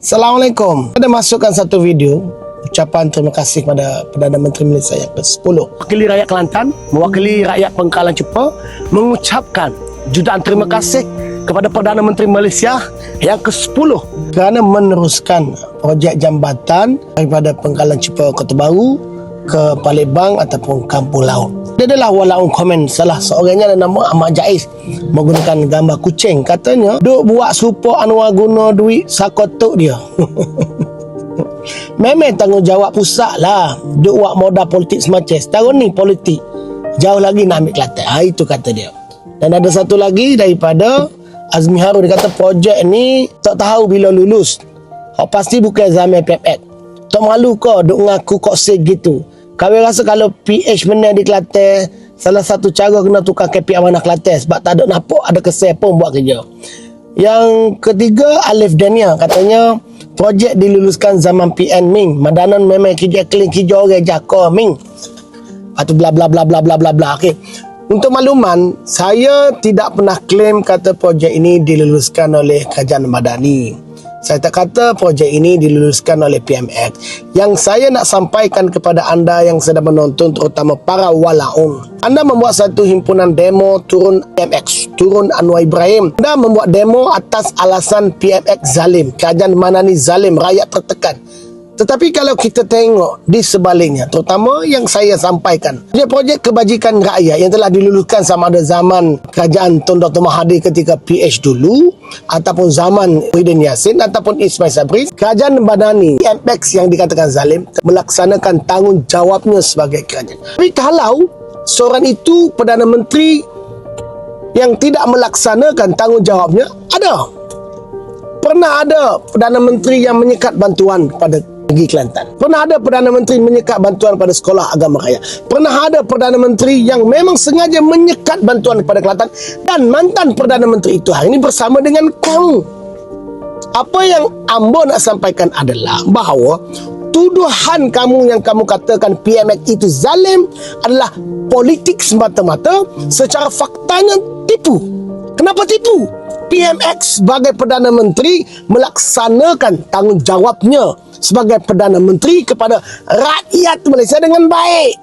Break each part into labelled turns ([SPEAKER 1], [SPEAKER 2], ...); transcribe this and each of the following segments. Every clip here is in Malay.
[SPEAKER 1] Assalamualaikum. Ada masukkan satu video ucapan terima kasih kepada Perdana Menteri Malaysia yang ke-10. Mewakili rakyat Kelantan, mewakili rakyat Pangkalan Cepa, mengucapkan jutaan terima kasih kepada Perdana Menteri Malaysia yang ke-10 kerana meneruskan projek jambatan daripada Pangkalan Cepa Kota Baru ke Palembang ataupun Kampung Laut. Dia adalah walaupun komen salah seorangnya ada nama Ahmad Jaiz menggunakan gambar kucing. Katanya, duk buat serupa Anwar guna duit sakotuk dia. Memang tanggungjawab pusat lah. Duk buat modal politik semacam setahun ni politik. Jauh lagi nak ambil Kelantan. Itu kata dia. Dan ada satu lagi daripada Azmi Harun. Dia kata projek ni tak tahu bila lulus. Pasti bukan zaman PMX. Tak malu kau duk ngaku kok segitu. Kau rasa kalau PH menang di Kelantan, salah satu cara kena tukar KP Amanah Kelantan sebab tak ada nampak ada kesel pun buat kerja. Yang ketiga, Alif Dania katanya projek diluluskan zaman PN Ming. Madanan memang kerja clean kerja orang jaka Ming. Atau bla bla bla bla bla bla bla. Okey. Untuk makluman, saya tidak pernah klaim kata projek ini diluluskan oleh Kerajaan Madani. Saya tak kata projek ini diluluskan oleh PMX. Yang saya nak sampaikan kepada anda yang sedang menonton, terutama para walaun. Anda membuat satu himpunan demo turun PMX, turun Anwar Ibrahim. Anda membuat demo atas alasan PMX zalim, Kerajaan Madani zalim, rakyat tertekan. Tetapi kalau kita tengok di sebaliknya, terutama yang saya sampaikan, projek kebajikan rakyat yang telah diluluskan sama ada zaman kerajaan Tun Dr. Mahathir ketika PH dulu, ataupun zaman Muhyiddin Yassin, ataupun Ismail Sabri, Kerajaan Madani, PMX yang dikatakan zalim, melaksanakan tanggungjawabnya sebagai kerajaan. Tapi kalau seorang itu Perdana Menteri yang tidak melaksanakan tanggungjawabnya, ada. Pernah ada Perdana Menteri yang menyekat bantuan kepada negeri Kelantan. Pernah ada Perdana Menteri menyekat bantuan pada sekolah agama raya. Pernah ada Perdana Menteri yang memang sengaja menyekat bantuan kepada Kelantan. Dan mantan Perdana Menteri itu hari ini bersama dengan kamu. Apa yang Ambo nak sampaikan adalah bahawa tuduhan kamu yang kamu katakan PMX itu zalim adalah politik semata-mata. Secara faktanya tipu. Kenapa tipu? PMX sebagai Perdana Menteri melaksanakan tanggungjawabnya sebagai Perdana Menteri kepada rakyat Malaysia dengan baik.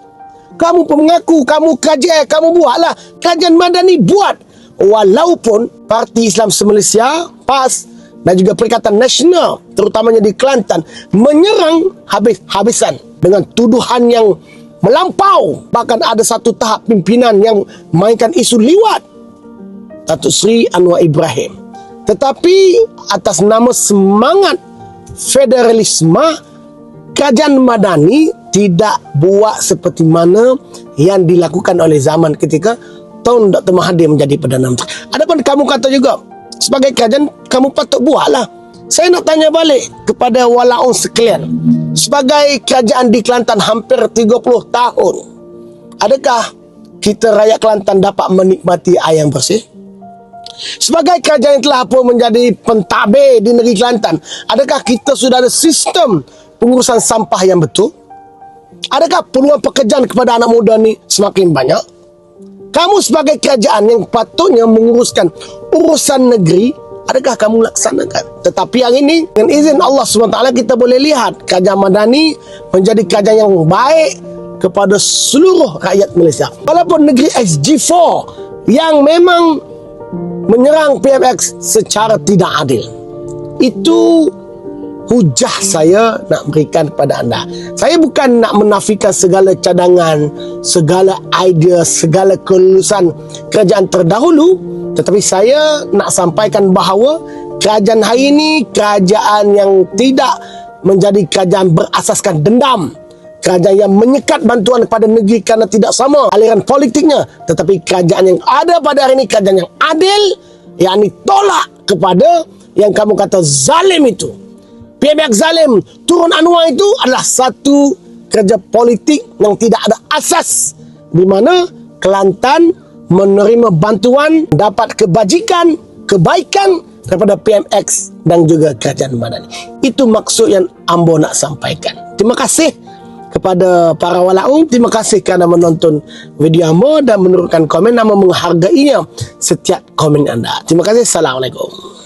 [SPEAKER 1] Kamu pun mengaku, kamu kerajaan, kamu buatlah. Kerajaan Madani buat. Walaupun Parti Islam Se-Malaysia, PAS, dan juga Perikatan Nasional, terutamanya di Kelantan, menyerang habis-habisan dengan tuduhan yang melampau. Bahkan ada satu tahap pimpinan yang mainkan isu liwat Datuk Seri Anwar Ibrahim. Tetapi atas nama semangat federalisme, Kerajaan Madani tidak buat seperti mana yang dilakukan oleh zaman ketika Tun Dr. Mahathir menjadi Perdana Menteri. Adapun kamu kata juga sebagai kerajaan kamu patut buatlah. Saya nak tanya balik kepada walaun sekalian. Sebagai kerajaan di Kelantan hampir 30 tahun, adakah kita rakyat Kelantan dapat menikmati air yang bersih? Sebagai kerajaan yang telah pun menjadi pentadbir di negeri Kelantan, adakah kita sudah ada sistem pengurusan sampah yang betul? Adakah peluang pekerjaan kepada anak muda ni semakin banyak? Kamu sebagai kerajaan yang patutnya menguruskan urusan negeri, adakah kamu laksanakan? Tetapi yang ini, dengan izin Allah SWT, kita boleh lihat Kerajaan Madani menjadi kerajaan yang baik kepada seluruh rakyat Malaysia. Walaupun negeri SG4 yang memang menyerang PMX secara tidak adil. Itu hujah saya nak berikan kepada anda. Saya bukan nak menafikan segala cadangan, segala idea, segala kelulusan kerajaan terdahulu, tetapi saya nak sampaikan bahawa kerajaan hari ini kerajaan yang tidak menjadi kerajaan berasaskan dendam, kerajaan yang menyekat bantuan kepada negeri kerana tidak sama aliran politiknya, tetapi kerajaan yang ada pada hari ini kerajaan yang adil, yakni tolak kepada yang kamu kata zalim itu. PMX zalim, turun Anwar itu adalah satu kerja politik yang tidak ada asas, di mana Kelantan menerima bantuan, dapat kebajikan, kebaikan daripada PMX dan juga Kerajaan Madani. Itu maksud yang Ambo nak sampaikan. Terima kasih kepada para walaung. Terima kasih kerana menonton video Ambo dan menurunkan komen. Ambo menghargainya setiap komen anda. Terima kasih. Assalamualaikum.